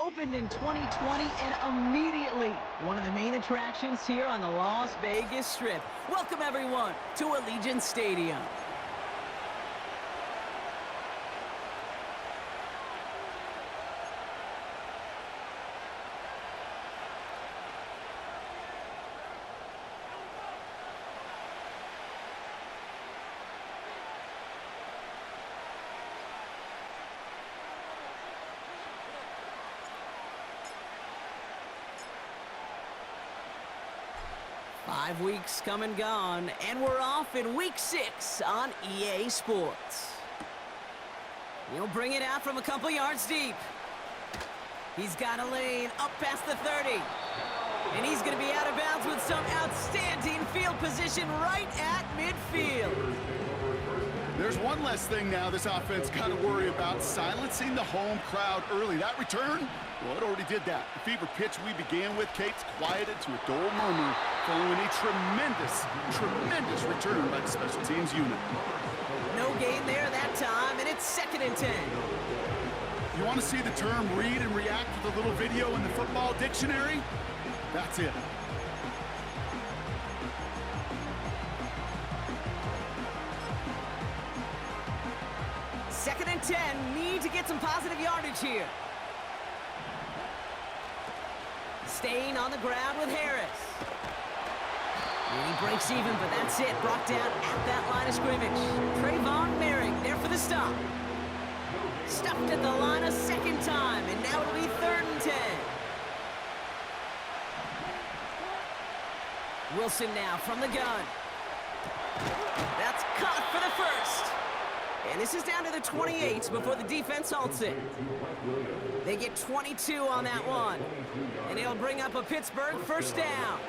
opened in 2020 and immediately one of the main attractions here on the Las Vegas Strip. Welcome, everyone, to Allegiant Stadium. Five weeks come and gone, and we're off in Week 6 on EA Sports. He'll bring it out from a couple yards deep. He's got a lane up past the 30. And he's going to be out of bounds with some outstanding field position right at midfield. There's one less thing now this offense got to worry about, silencing the home crowd early. That return, well, it already did that. The fever pitch we began with, Kate's quieted to a dull murmur following a tremendous return by the special teams unit. No gain there that time, and it's 2nd and 10. You want to see the term read and react with a little video in the football dictionary? That's it. Second and 10, need to get some positive yardage here. Staying on the ground with Harris. And he breaks even, but that's it. Brought down at that line of scrimmage. Trayvon Merrick there for the stop. Stuffed at the line a second time, and now it'll be 3rd and 10. Wilson now from the gun. That's caught for the first. And this is down to the 28 before the defense halts it. They get 22 on that one. And it'll bring up a Pittsburgh first down.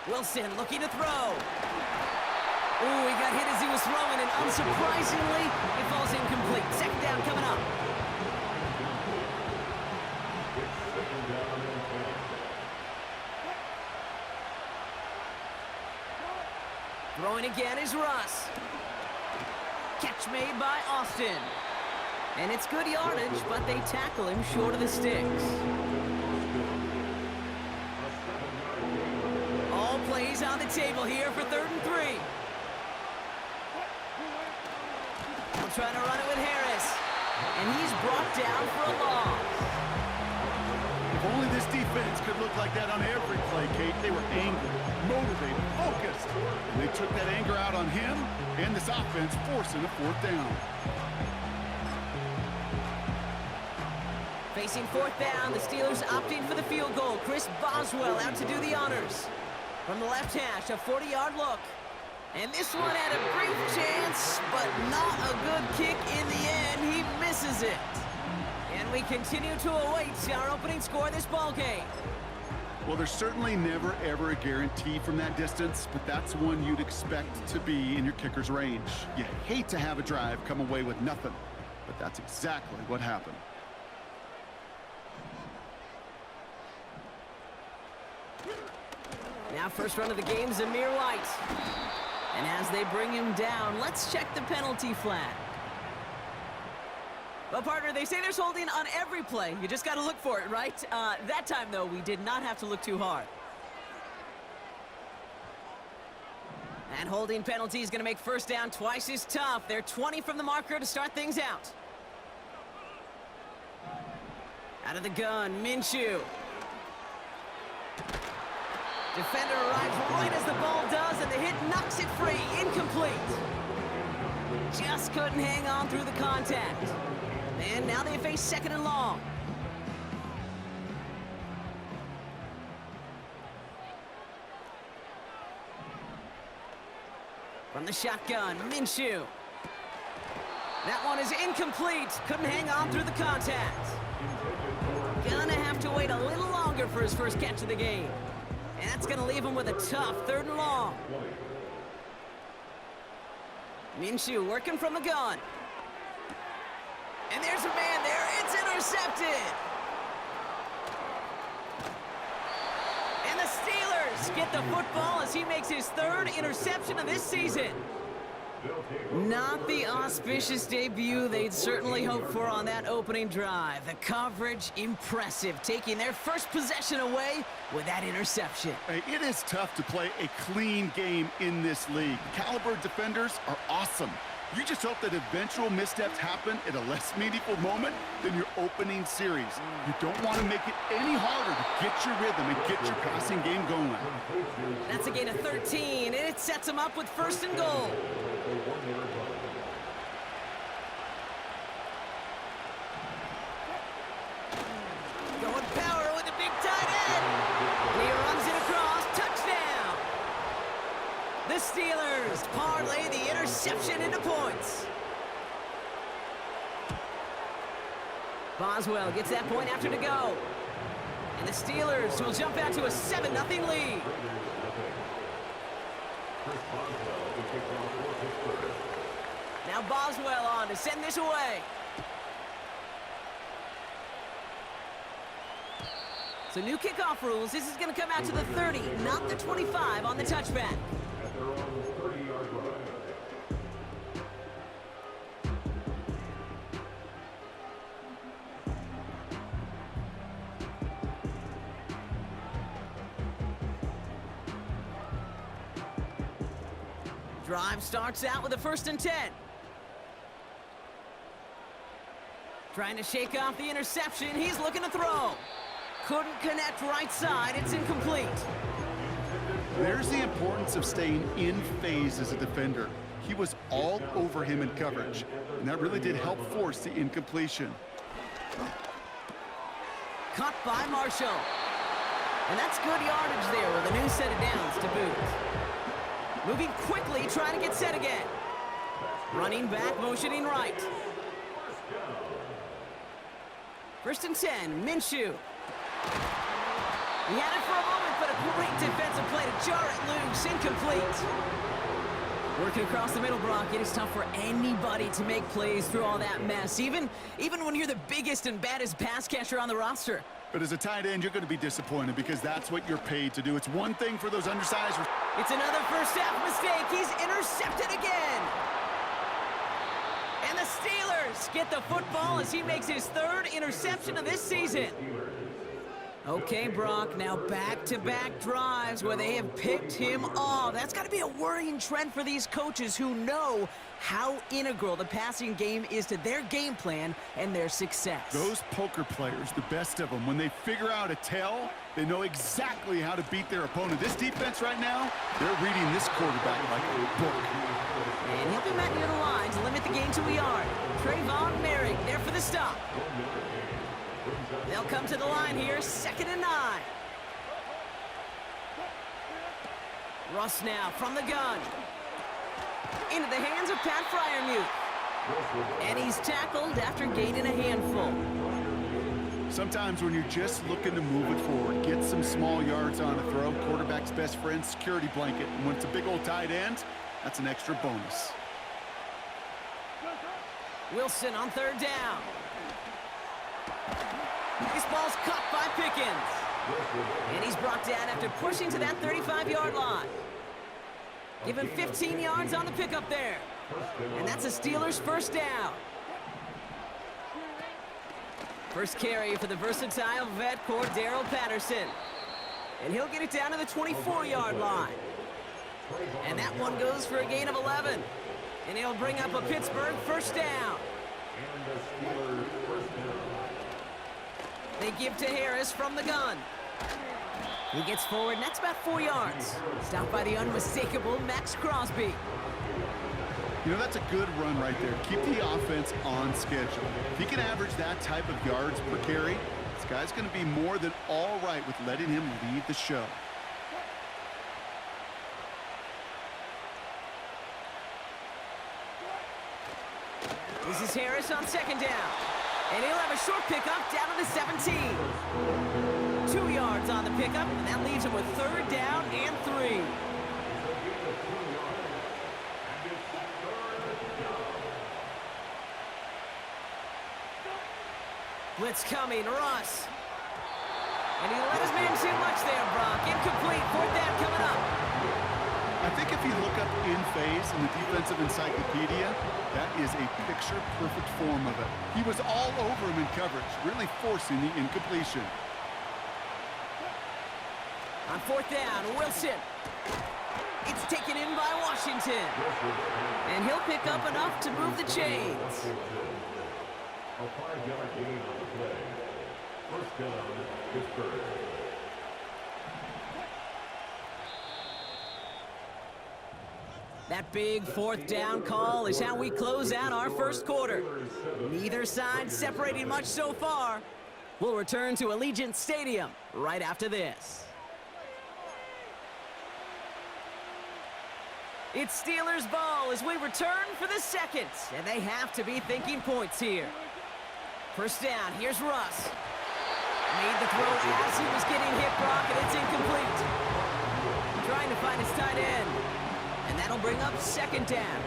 Wilson looking to throw. Ooh, he got hit as he was throwing, and unsurprisingly, it falls incomplete. 2nd down coming up. Throwing again is Russ. Catch made by Austin. And it's good yardage, but they tackle him short of the sticks. All plays on the table here for 3rd and 3. They'll try to run it with Harris. And he's brought down for a loss. If only this defense could look like that on every play, Kate. They were angry, motivated, focused. And they took that anger out on him and this offense, forcing a 4th down. Facing 4th down, the Steelers opting for the field goal. Chris Boswell out to do the honors. From the left hash, a 40-yard look. And this one had a brief chance, but not a good kick in the end. He misses it. And we continue to await our opening score of this ball game. Well, there's certainly never, ever a guarantee from that distance, but that's one you'd expect to be in your kicker's range. You hate to have a drive come away with nothing, but that's exactly what happened. Now first run of the game, Zamir White. And as they bring him down, let's check the penalty flag. Well, partner, they say there's holding on every play. You just got to look for it, right? That time, though, we did not have to look too hard. And holding penalty is going to make first down twice as tough. They're 20 from the marker to start things out. Out of the gun, Minshew. Defender arrives right as the ball does, and the hit knocks it free. Incomplete. Just couldn't hang on through the contact. And now they face 2nd and long. From the shotgun, Minshew. That one is incomplete. Couldn't hang on through the contact. Gonna have to wait a little longer for his first catch of the game. And that's gonna leave him with a tough 3rd and long. Minshew working from the gun. And there's a man there. It's intercepted. And the Steelers Steelers get the football as he makes his third interception of this season. Not the auspicious debut they'd certainly hoped for on that opening drive. The coverage, impressive, taking their first possession away with that interception. Hey, it is tough to play a clean game in this league. Caliber defenders are awesome. You just hope that eventual missteps happen at a less meaningful moment than your opening series. You don't want to make it any harder to get your rhythm and get your passing game going. That's a gain of 13, and it sets them up with 1st and goal. Going power with a big tight end. And he runs it across. Touchdown! The Steelers parlay the interception into points. Boswell gets that point after to go. And the Steelers will jump out to a 7-0 lead. Now Boswell on to send this away. So new kickoff rules. This is going to come out to the 30, not the 25 on the touchback. Drive starts out with a 1st and 10. Trying to shake off the interception. He's looking to throw. Couldn't connect right side. It's incomplete. There's the importance of staying in phase as a defender. He was all over him in coverage, and that really did help force the incompletion. Caught by Marshall. And that's good yardage there with a new set of downs to boot. Moving quickly, trying to get set again. Running back, motioning right. 1st and 10, Minshew. He had it for a moment, but a great defensive play to jar it loose, incomplete. Working across the middle, Brock, it is tough for anybody to make plays through all that mess, even when you're the biggest and baddest pass catcher on the roster. But as a tight end, you're going to be disappointed because that's what you're paid to do. It's one thing for those undersized. It's another first half mistake. He's intercepted again. And the Steelers get the football as he makes his 3rd interception of this season. Okay, Brock, now back-to-back drives where they have picked him off. That's got to be a worrying trend for these coaches who know how integral the passing game is to their game plan and their success. Those poker players, the best of them, when they figure out a tell, they know exactly how to beat their opponent. This defense right now, they're reading this quarterback like a book. And he'll be met near the line to limit the gain to a yard. Trayvon Merrick there for the stop. They'll come to the line here, 2nd and 9. Russ now from the gun. Into the hands of Pat Freiermuth. And he's tackled after gaining a handful. Sometimes when you're just looking to move it forward, get some small yards on a throw, quarterback's best friend, security blanket. And when it's a big old tight end, that's an extra bonus. Wilson on 3rd down. This ball's caught by Pickens. And he's brought down after pushing to that 35-yard line. Give him 15 yards on the pickup there. And that's a Steelers 1st down. First carry for the versatile vet Cordero Patterson. And he'll get it down to the 24-yard line. And that one goes for a gain of 11. And he'll bring up a Pittsburgh 1st down. They give to Harris from the gun. He gets forward, next about 4 yards. Stopped by the unmistakable Max Crosby. You know, that's a good run right there. Keep the offense on schedule. If he can average that type of yards per carry, this guy's going to be more than all right with letting him lead the show. This is Harris on 2nd down. And he'll have a short pickup down to the 17. 2 yards on the pickup, and that leaves him with 3rd down and 3. Blitz coming, Russ. And he let his man too much there, Brock. Incomplete. Fourth down coming up. I think if you look up in phase in the defensive encyclopedia, that is a picture-perfect form of it. He was all over him in coverage, really forcing the incompletion. On fourth down, Wilson. It's taken in by Washington. And he'll pick up enough to move the chains. A 5-yard gain on the play. First down, Pittsburgh. That big fourth down call is how we close out our first quarter. Neither side separating much so far. We'll return to Allegiant Stadium right after this. It's Steelers ball as we return for the second, and they have to be thinking points here. First down, here's Russ. Made the throw as he was getting hit, Brock, and it's incomplete. Trying to find his tight end, and that'll bring up second down.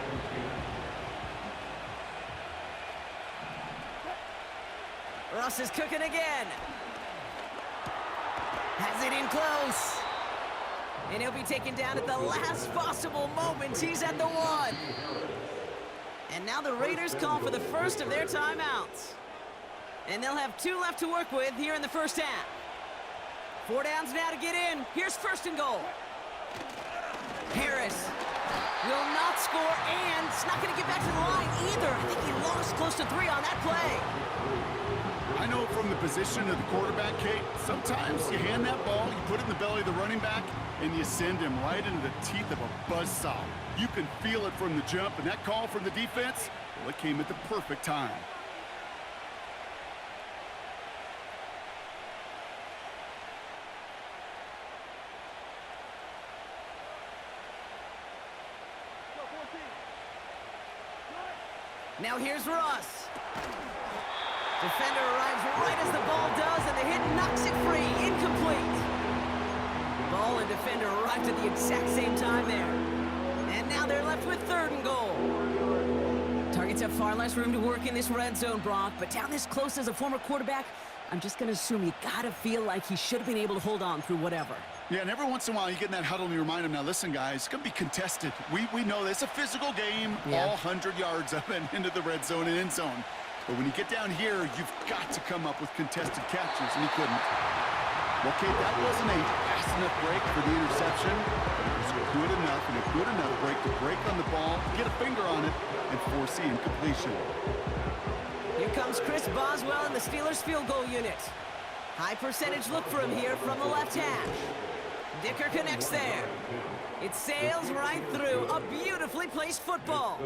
Russ is cooking again. Has it in close. And he'll be taken down at the last possible moment. He's at the 1. And now the Raiders call for the first of their timeouts. And they'll have 2 left to work with here in the first half. 4 downs now to get in. Here's first and goal. Harris will not score, and it's not going to get back to the line either. I think he lost close to 3 on that play. I know from the position of the quarterback, Kate, sometimes you hand that ball, you put it in the belly of the running back, and you send him right into the teeth of a buzzsaw. You can feel it from the jump, and that call from the defense, well, it came at the perfect time. Now here's Russ. Defender arrives right as the ball does, and the hit knocks it free. Incomplete. Ball and defender arrived at the exact same time there. And now they're left with third and goal. Targets have far less room to work in this red zone, Brock, but down this close as a former quarterback, I'm just going to assume you got to feel like he should have been able to hold on through whatever. Yeah, and every once in a while you get in that huddle and you remind them, now listen, guys, it's going to be contested. We know this. It's a physical game, all 100 yards of it into the red zone and end zone. But when you get down here, you've got to come up with contested catches, and he couldn't. Well, Kate, that wasn't a fast enough break for the interception. It was good enough and a good enough break to break on the ball, get a finger on it, and force the incompletion. Here comes Chris Boswell in the Steelers field goal unit. High percentage look for him here from the left hash. Dicker connects there. It sails right through. A beautifully placed football.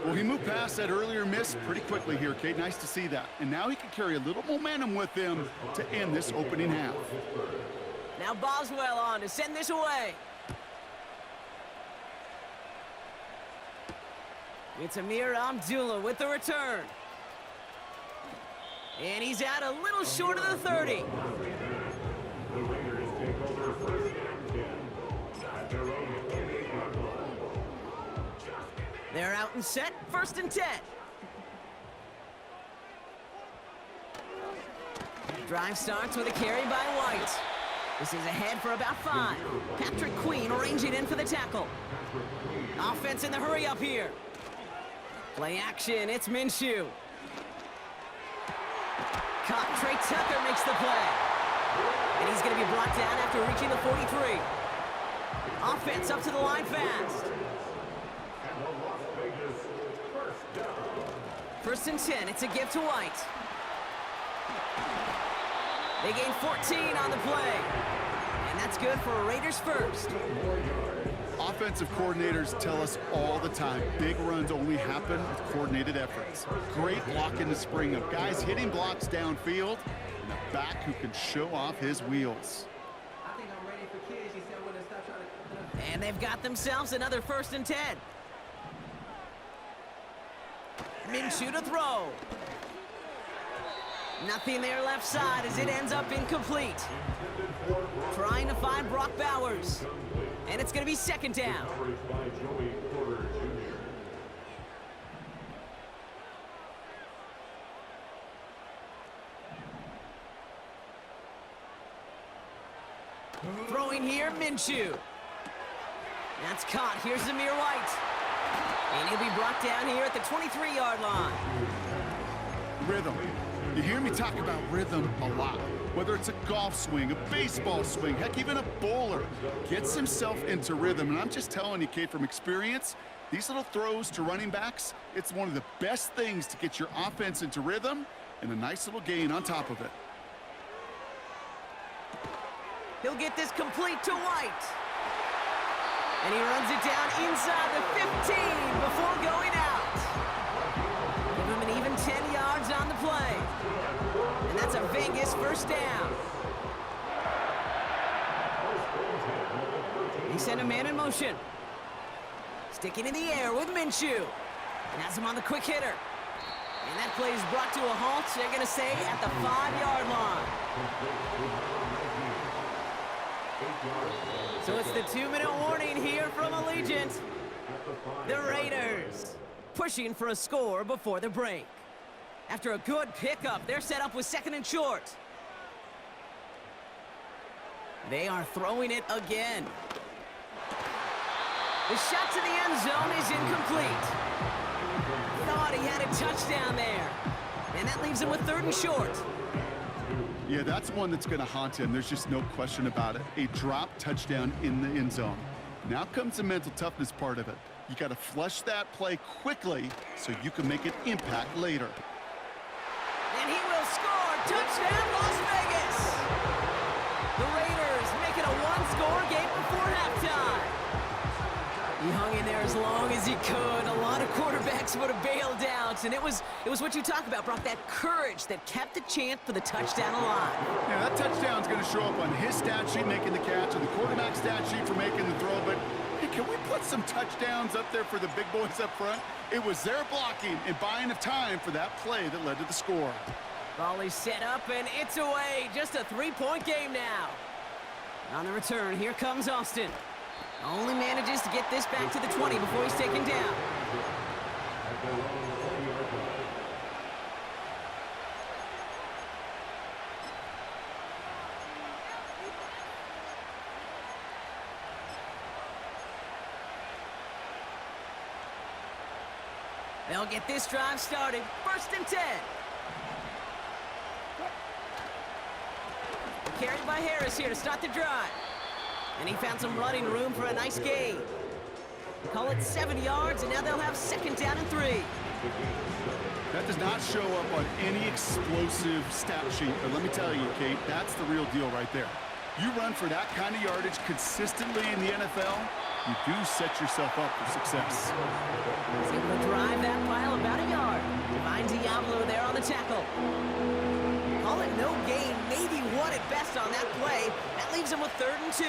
Well, he moved past that earlier miss pretty quickly here, Kate. Nice to see that. And now he can carry a little momentum with him to end this opening half. Now Boswell on to send this away. It's Amir Abdullah with the return. And he's out a little short of the 30. The Raiders take over first and 10. At their own 28-yard line. They're out and set, first and 10. Drive starts with a carry by White. This is ahead for about 5. Patrick Queen arranging in for the tackle. Offense in the hurry up here. Play action, it's Minshew. Caught, Trey Tucker makes the play. And he's going to be brought down after reaching the 43. Offense up to the line fast. First and 10, it's a give to White. They gain 14 on the play. And that's good for a Raiders first. Offensive coordinators tell us all the time, big runs only happen with coordinated efforts. Great block in the spring of guys hitting blocks downfield, and a back who can show off his wheels. I think I'm ready for kids. She said when they stop trying to... And they've got themselves another first and 10. Minshew to throw. Nothing there left side as it ends up incomplete. Trying to find Brock Bowers. And it's going to be second down. Throwing here, Minshew. That's caught. Here's Zamir White. And he'll be brought down here at the 23-yard line. Rhythm. You hear me talk about rhythm a lot. Whether it's a golf swing, a baseball swing, heck, even a bowler gets himself into rhythm. And I'm just telling you, Kate, from experience, these little throws to running backs, it's one of the best things to get your offense into rhythm and a nice little gain on top of it. He'll get this complete to White. And he runs it down inside the 15 before going out. Give him an even 10 yards on the play. And that's a Vegas first down. He sent a man in motion. Sticking in the air with Minshew. And has him on the quick hitter. And that play is brought to a halt, they're going to say, at the 5-yard line. So it's the 2-minute warning here from Allegiant. The Raiders pushing for a score before the break. After a good pickup, they're set up with 2nd and short. They are throwing it again. The shot to the end zone is incomplete. Thought he had a touchdown there. And that leaves him with 3rd and short. Yeah, that's one that's going to haunt him. There's just no question about it. A drop touchdown in the end zone. Now comes the mental toughness part of it. You got to flush that play quickly so you can make an impact later. And he will score. Touchdown, Las Vegas. The Raiders make it a 1-score game before halftime. He hung in there as long as he could. A lot of quarterbacks would have bailed out, and it was what you talk about, Brock, that courage that kept the chance for the touchdown alive. Yeah, that touchdown's going to show up on his stat sheet making the catch and the quarterback stat sheet for making the throw, but hey, can we put some touchdowns up there for the big boys up front? It was their blocking and buying of time for that play that led to the score. Ball is set up, and it's away. Just a 3-point game now. On the return, here comes Austin. Only manages to get this back to the 20 before he's taken down. They'll get this drive started. 1st and 10. Carried by Harris here to start the drive. And he found some running room for a nice gain. Call it 7 yards, and now they'll have 2nd down and 3. That does not show up on any explosive stat sheet, but let me tell you, Kate, that's the real deal right there. You run for that kind of yardage consistently in the NFL, you do set yourself up for success. He's able to drive that pile about a yard. Finds Diablo there on the tackle. Call it no gain, maybe one at best on that play. That leaves him with 3rd and 2.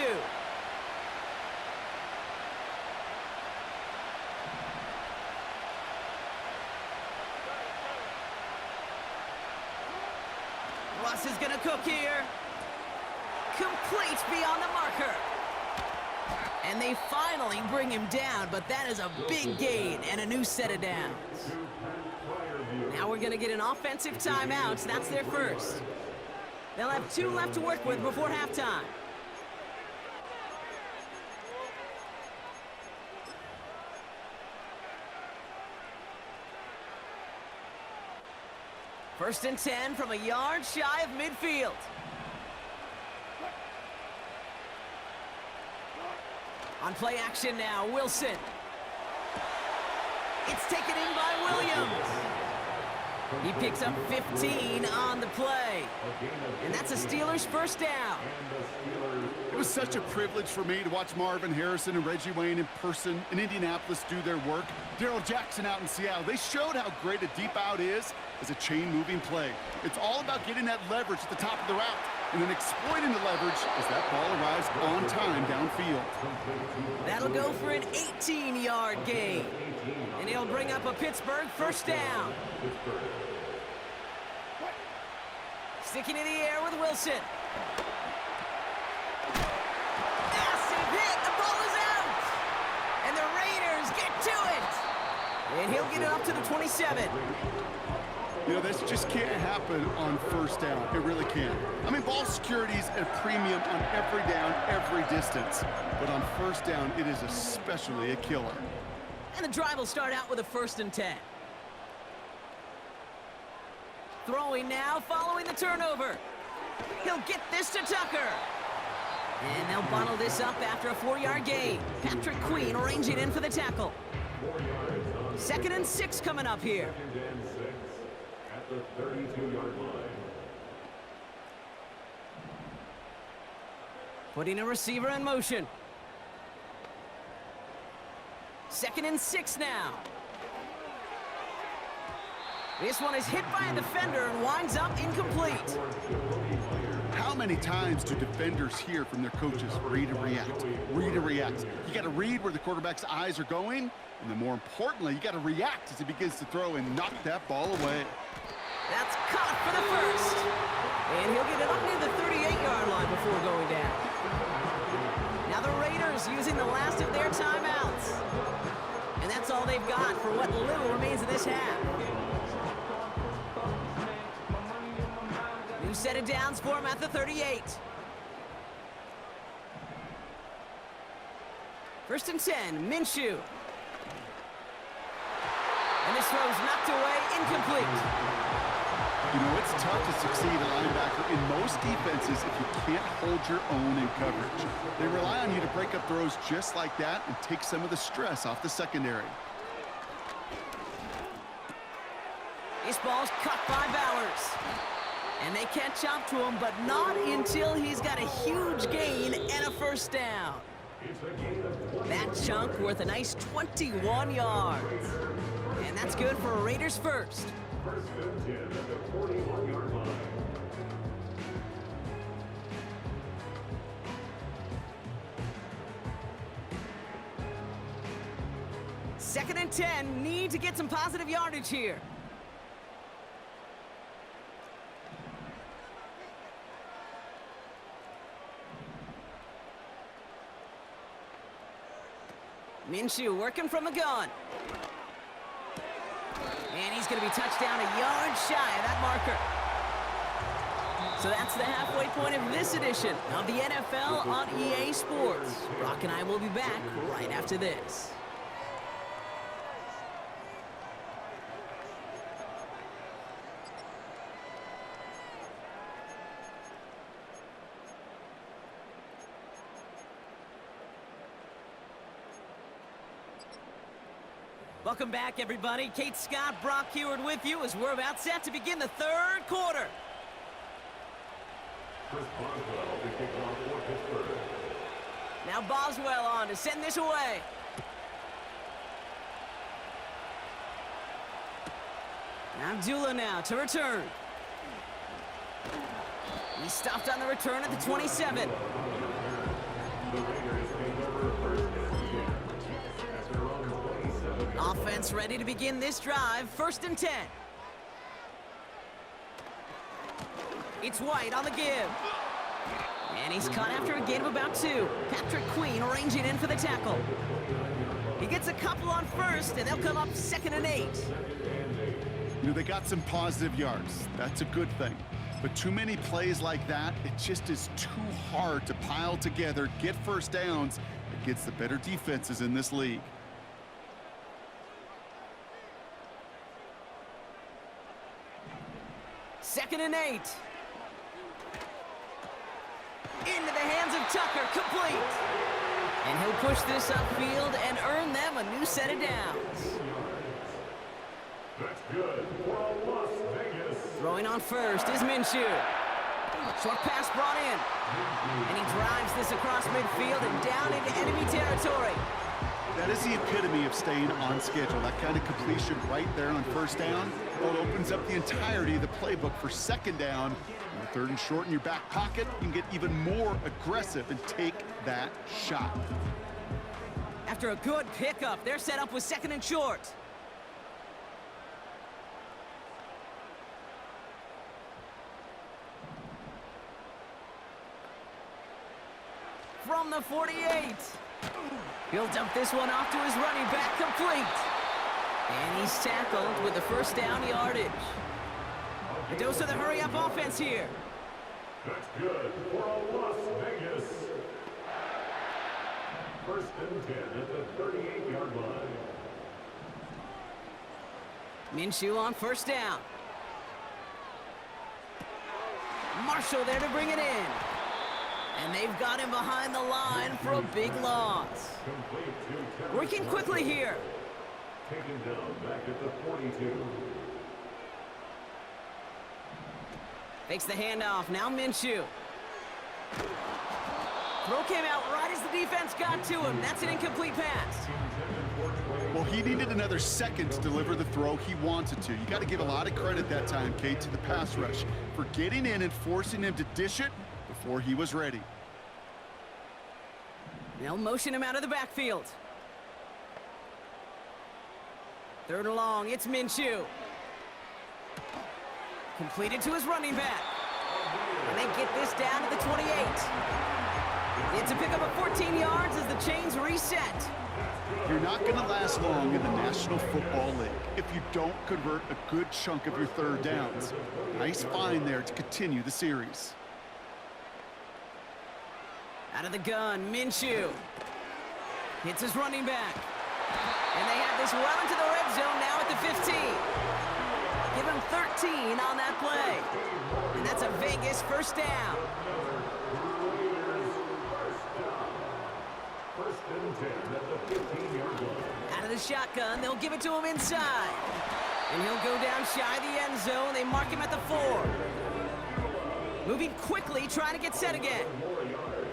Russ is gonna cook here. Complete beyond the marker. And they finally bring him down, but that is a big gain and a new set of downs. Now we're gonna get an offensive timeout, so that's their first. They'll have 2 left to work with before halftime. First and 10 from a yard shy of midfield. On play action now, Wilson. It's taken in by Williams. He picks up 15 on the play. And that's a Steelers first down. It was such a privilege for me to watch Marvin Harrison and Reggie Wayne in person in Indianapolis do their work. Darrell Jackson out in Seattle. They showed how great a deep out is as a chain-moving play. It's all about getting that leverage at the top of the route and then exploiting the leverage as that ball arrives on time downfield. That'll go for an 18-yard gain. And he'll bring up a Pittsburgh first down. Sticking in the air with Wilson. Massive hit. The ball is out. And the Raiders get to it. And he'll get it up to the 27. You know, this just can't happen on first down. It really can't. I mean, ball security's a premium on every down, every distance. But on first down, it is especially a killer. And the drive will start out with a 1st and 10. Throwing now, following the turnover. He'll get this to Tucker. And they'll bottle this up after a 4-yard gain. Patrick Queen arranging in for the tackle. 2nd and 6 coming up here. 2nd and 6 at the 32-yard line. Putting a receiver in motion. 2nd and 6 now. This one is hit by a defender and winds up incomplete. How many times do defenders hear from their coaches, read and react, read and react? You got to read where the quarterback's eyes are going, and then more importantly, you got to react as he begins to throw and knock that ball away. That's caught for the 1st. And he'll get it up near the 38-yard line before going down. Now the Raiders using the last of their timeouts. And that's all they've got for what little remains of this half. New set of downs for him at the 38. 1st and 10, Minshew. And this throw's knocked away, incomplete. You know, it's tough to succeed at linebacker in most defenses if you can't hold your own in coverage. They rely on you to break up throws just like that and take some of the stress off the secondary. This ball's cut by Bowers. And they catch up to him, but not until he's got a huge gain and a 1st down. That chunk worth a nice 21 yards. And that's good for a Raiders 1st. 1st and 10 at the 41-yard line. Second and 10, need to get some positive yardage here. Minshew working from the gun. And he's going to be touched down a yard shy of that marker. So that's the halfway point of this edition of the NFL on EA Sports. Brock and I will be back right after this. Welcome back, everybody. Kate Scott, Brock Heward with you as we're about set to begin the 3rd quarter. Chris Boswell to kick off for Pittsburgh. Now Boswell on to send this away. Abdullah now to return. He stopped on the return at the 27. The Raiders take over 1st and 10 at their own 27. Offense ready to begin this drive. 1st and 10. It's White on the give. And he's caught after a gain of about 2. Patrick Queen arranging in for the tackle. He gets a couple on 1st, and they'll come up 2nd and 8. You know, they got some positive yards. That's a good thing. But too many plays like that, it just is too hard to pile together, get 1st downs against the better defenses in this league. Second and 8. Into the hands of Tucker, complete. And he'll push this upfield and earn them a new set of downs. That's good for Las Vegas. Throwing on 1st is Minshew. Short pass brought in. And he drives this across midfield and down into enemy territory. That is the epitome of staying on schedule. That kind of completion right there on 1st down. Well, it opens up the entirety of the playbook for 2nd down. On 3rd and short in your back pocket, you can get even more aggressive and take that shot. After a good pickup, they're set up with 2nd and short. From the 48. He'll dump this one off to his running back, complete. And he's tackled with the 1st down yardage. A dose of the hurry-up offense here. That's good for a Las Vegas. First and 10 at the 38-yard line. Minshew on first down. Marshall there to bring it in. And they've got him behind the line for a big loss. Complete to Terry Working quickly here. Taken down back at the 42. Fakes the handoff, now Minshew. Throw came out right as the defense got to him. That's an incomplete pass. Well, he needed another second to deliver the throw he wanted to. You got to give a lot of credit that time, Kate, to the pass rush for getting in and forcing him to dish it before he was ready. They'll motion him out of the backfield. Third and long, it's Minshew. Completed to his running back. And they get this down to the 28. It's a pickup of 14 yards as the chains reset. You're not going to last long in the National Football League if you don't convert a good chunk of your third downs. Nice find there to continue the series. Out of the gun, Minshew. Hits his running back. And they have this well into the red zone now at the 15. Give him 13 on that play. And that's a Vegas first down. First and 10 at the 15-yard line. Out of the shotgun, they'll give it to him inside. And he'll go down shy of the end zone. They mark him at the 4. Moving quickly, trying to get set again. More yards.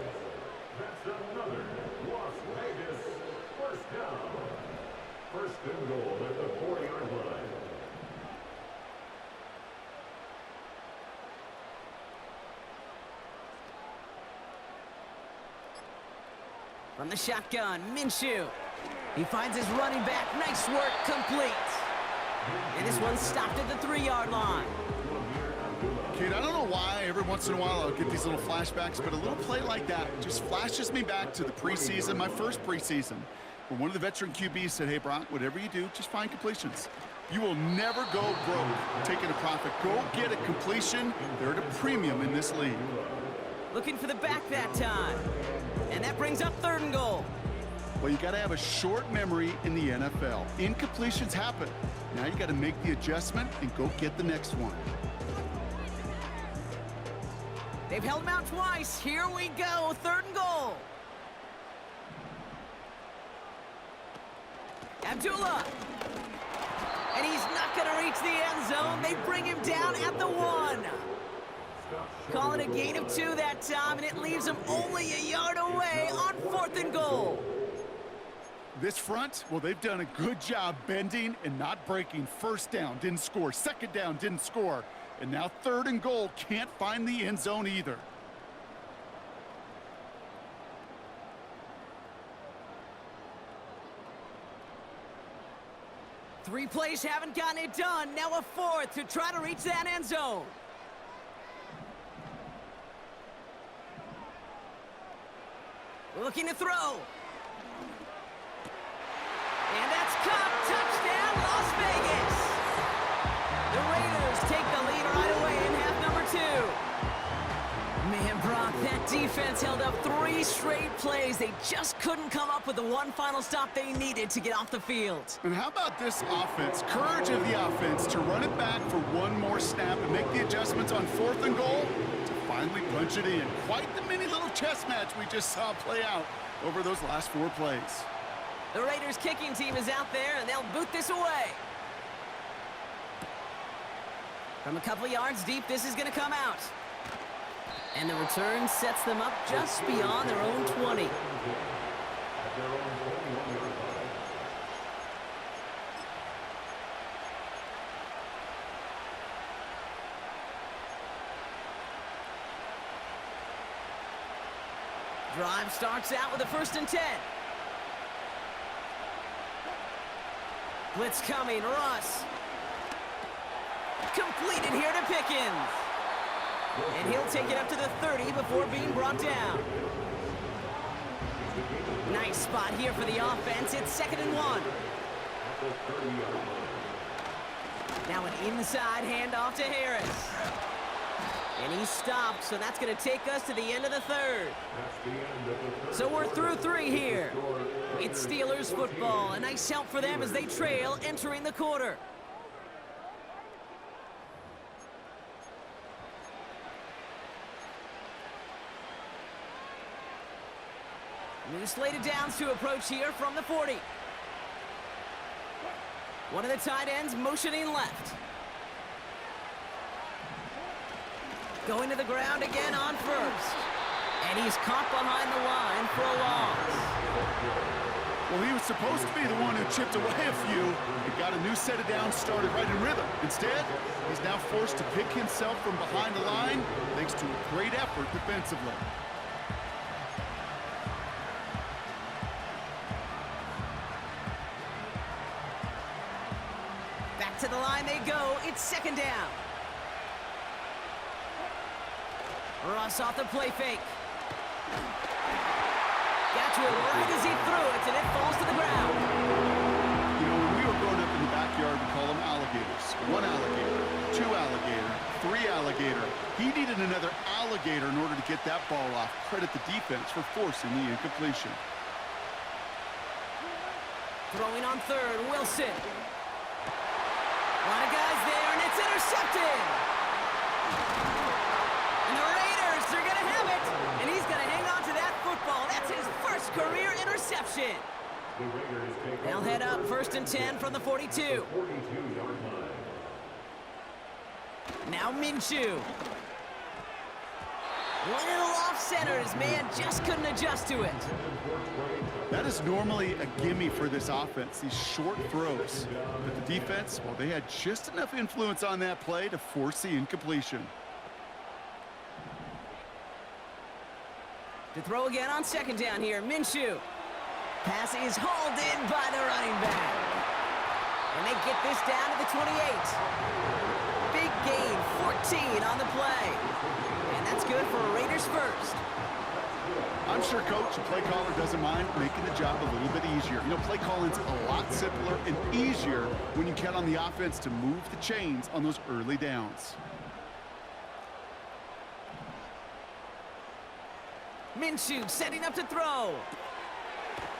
That's another Las Vegas first down. First and goal at the 4-yard line. From the shotgun, Minshew. He finds his running back. Nice work, complete. And this one's stopped at the 3-yard line. Kate, I don't know why every once in a while I'll get these little flashbacks, but a little play like that just flashes me back to the preseason, my first preseason, where one of the veteran QBs said, hey, Brock, whatever you do, just find completions. You will never go broke taking a profit. Go get a completion. They're at a premium in this league. Looking for the back that time. And that brings up 3rd and goal. Well, you got to have a short memory in the NFL. Incompletions happen. Now you got to make the adjustment and go get the next one. They've held him out twice. Here we go. 3rd and goal. Abdullah. And he's not going to reach the end zone. They bring him down at the 1. Call it a gain of 2 that time, and it leaves him only a yard away on 4th and goal. This front, well, they've done a good job bending and not breaking. First down, didn't score. Second down, didn't score. And now 3rd and goal, can't find the end zone either. Three plays haven't gotten it done. Now a 4th to try to reach that end zone. Looking to throw. And that's caught. Touchdown, Las Vegas. The Raiders take the lead right away in half number 2. Man, Brock, that defense held up 3 straight plays. They just couldn't come up with the one final stop they needed to get off the field. And how about this offense? Courage of the offense to run it back for one more snap and make the adjustments on 4th and goal to finally punch it in. Quite the mini little chess match we just saw play out over those last 4 plays. The Raiders kicking team is out there, and they'll boot this away. From a couple yards deep, this is going to come out. And the return sets them up just beyond their own 20. Drive starts out with a 1st and 10. Blitz coming, Russ. Completed here to Pickens. And he'll take it up to the 30 before being brought down. Nice spot here for the offense. It's 2nd and 1. Now an inside handoff to Harris. And he stopped, so that's going to take us to the end of the third. That's the end of the third. So we're through 3 here. It's Steelers football. A nice help for them as they trail entering the quarter. New slated downs to approach here from the 40. One of the tight ends motioning left. Going to the ground again on first. And he's caught behind the line for a loss. Well, he was supposed to be the one who chipped away a few and got a new set of downs started right in rhythm. Instead, he's now forced to pick himself from behind the line thanks to a great effort defensively. Back to the line they go. It's second down. Russ off the play fake. Got to it right as he threw it, and it falls to the ground. You know, when we were growing up in the backyard, we call them alligators. 1 alligator, 2 alligator, 3 alligator. He needed another alligator in order to get that ball off. Credit the defense for forcing the incompletion. Throwing on third, Wilson. A lot of guys there, and it's intercepted. And the Raiders are going to have it, and he's going to hang on to that football. That's his first career interception. The Raiders take They'll head up 1st and 10 from the 42. 42-yard line. Now Minshew. Little off center. His man just couldn't adjust to it. That is normally a gimme for this offense, these short throws. But the defense, well, they had just enough influence on that play to force the incompletion. To throw again on second down here, Minshew. Pass is hauled in by the running back. And they get this down to the 28. Big gain, 14 on the play. And that's good for Raiders first. I'm sure coach, the play caller, doesn't mind making the job a little bit easier. You know, play calling's a lot simpler and easier when you count on the offense to move the chains on those early downs. Minshew setting up to throw.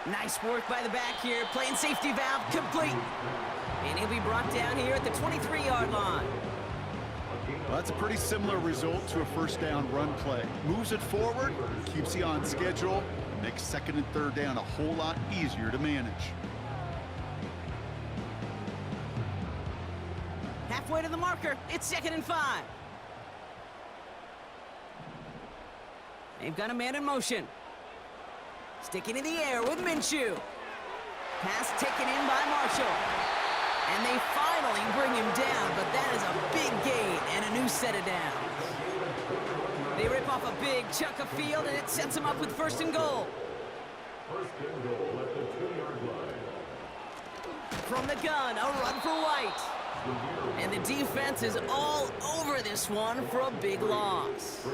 Nice work by the back here, playing safety valve complete. And he'll be brought down here at the 23-yard line. Well, that's a pretty similar result to a first down run play. Moves it forward, keeps you on schedule, makes second and third down a whole lot easier to manage. Halfway to the marker, it's 2nd and 5. They've got a man in motion. Sticking in the air with Minshew. Pass taken in by Marshall. And they finally bring him down, but that is a big gain and a new set of downs. They rip off a big chunk of field, and it sets them up with 1st and goal. 1st and goal at the 2-yard line. From the gun, a run for White. And the defense is all over this one for a big loss.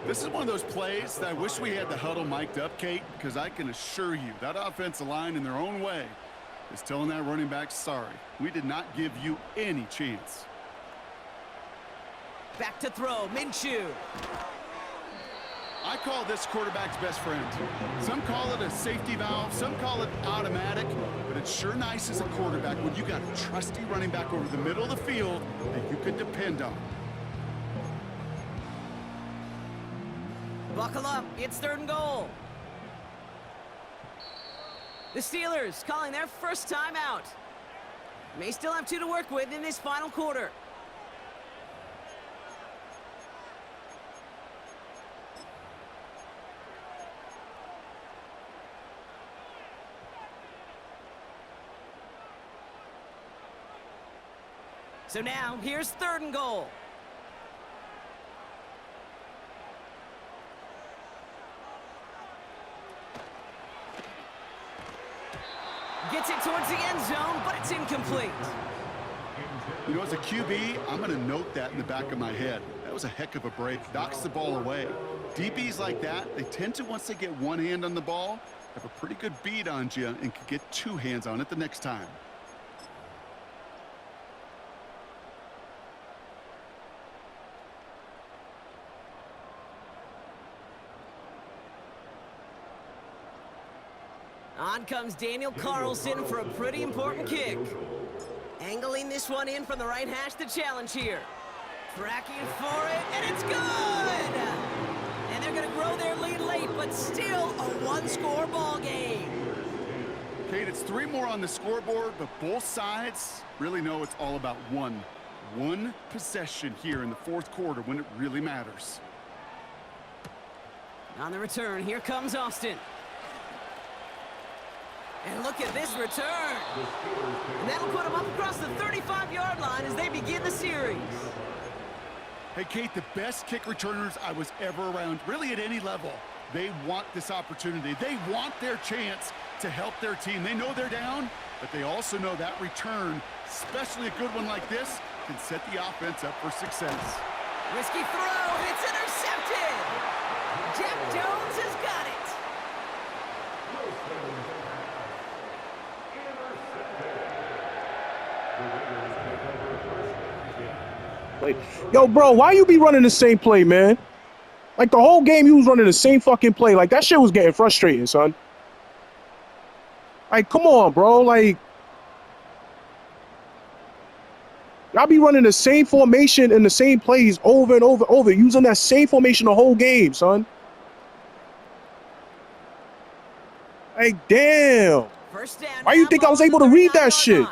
This is one of those plays that I wish we had the huddle mic'd up, Kate, because I can assure you that offensive line in their own way is telling that running back, sorry, we did not give you any chance. Back to throw, Minshew. I call this quarterback's best friend. Some call it a safety valve, some call it automatic, but it's sure nice as a quarterback when you got a trusty running back over the middle of the field that you can depend on. Buckle up, it's 3rd and goal. The Steelers calling their first time out. May still have 2 to work with in this final quarter. So now, here's 3rd and goal. Gets it towards the end zone, but it's incomplete. You know, as a QB, I'm going to note that in the back of my head. That was a heck of a break. Knocks the ball away. DBs like that, they tend to, once they get one hand on the ball, have a pretty good beat on you and can get 2 hands on it the next time. On comes Daniel Carlson for a pretty important kick. Angling this one in from the right hash to challenge here. Tracking for it, and it's good! And they're gonna grow their lead late, but still a one-score ball game. Kate, it's 3 more on the scoreboard, but both sides really know it's all about one possession here in the 4th quarter when it really matters. On the return, here comes Austin. And look at this return. And that'll put them up across the 35-yard line as they begin the series. Hey, Kate, the best kick returners I was ever around, really at any level, they want this opportunity. They want their chance to help their team. They know they're down, but they also know that return, especially a good one like this, can set the offense up for success. Risky throw, and it's intercepted. Jack Jones has got it. Yo, bro, why you be running the same play, man? Like, the whole game you was running the same fucking play. Like, that shit was getting frustrating, son. Like, come on, bro. Like, y'all be running the same formation and the same plays over and over, using that same formation the whole game, son. Like, damn. First down. Why you think I was able to read that shit?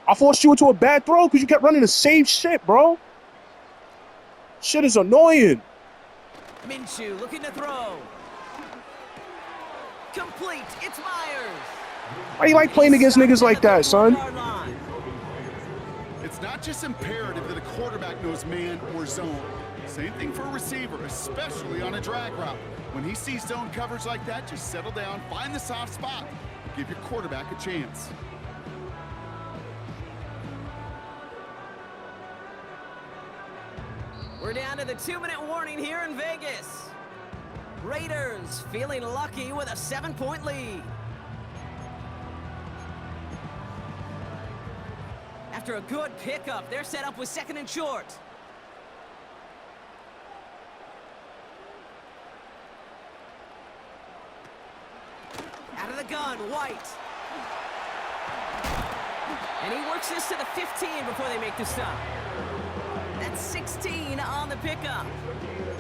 I forced you into a bad throw because you kept running the same shit, bro. Shit is annoying. Minshew looking to throw. Complete. It's Myers. Why you like playing against niggas like that, son? It's not just imperative that a quarterback knows man or zone. Same thing for a receiver, especially on a drag route. When he sees zone coverage like that, just settle down, find the soft spot, give your quarterback a chance. We're down to the 2-minute warning here in Vegas. Raiders feeling lucky with a 7-point lead. After a good pickup, they're set up with 2nd and short. Out of the gun, White. And he works this to the 15 before they make the stop. That's 16 on the pickup.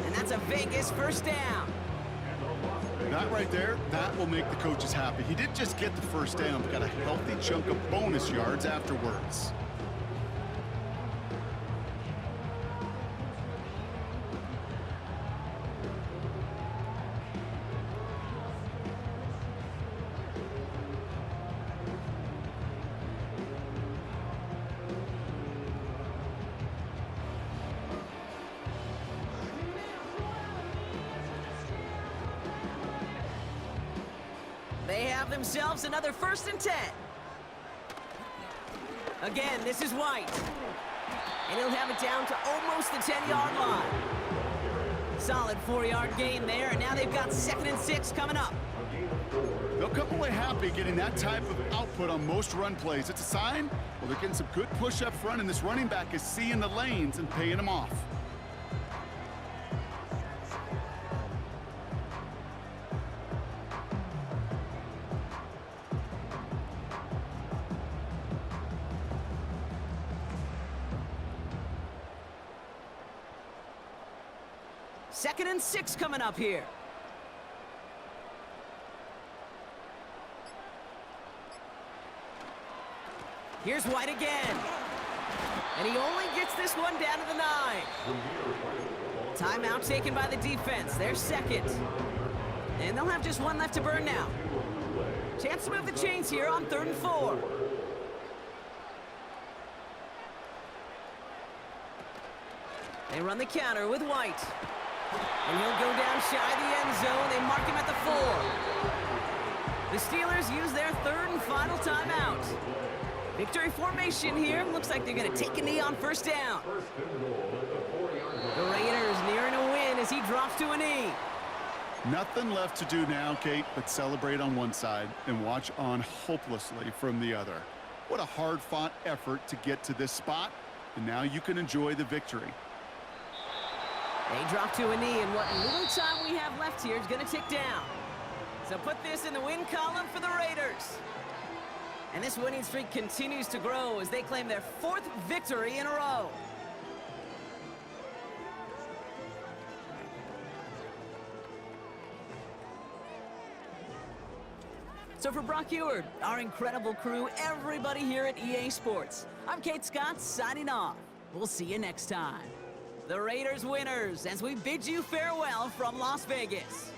And that's a Vegas first down. That right there, that will make the coaches happy. He didn't just get the first down, but got a healthy chunk of bonus yards afterwards. They have themselves another 1st and 10. Again, this is White. And he'll have it down to almost the 10-yard line. Solid 4-yard gain there, and now they've got 2nd and 6 coming up. They'll come away happy getting that type of output on most run plays. It's a sign, well, they're getting some good push up front, and this running back is seeing the lanes and paying them off. Second and 6 coming up here. Here's White again. And he only gets this one down to the 9. Timeout taken by the defense. They're 2nd. And they'll have just 1 left to burn now. Chance to move the chains here on 3rd and 4. They run the counter with White. And he'll go down shy of the end zone. They mark him at the 4. The Steelers use their 3rd and final timeout. Victory formation here. Looks like they're going to take a knee on 1st down. The Raiders nearing a win as he drops to a knee. Nothing left to do now, Kate, but celebrate on one side and watch on hopelessly from the other. What a hard-fought effort to get to this spot, and now you can enjoy the victory. They drop to a knee, and what little time we have left here is going to tick down. So put this in the win column for the Raiders. And this winning streak continues to grow as they claim their 4th victory in a row. So for Brock Eward, our incredible crew, everybody here at EA Sports, I'm Kate Scott signing off. We'll see you next time. The Raiders winners as we bid you farewell from Las Vegas.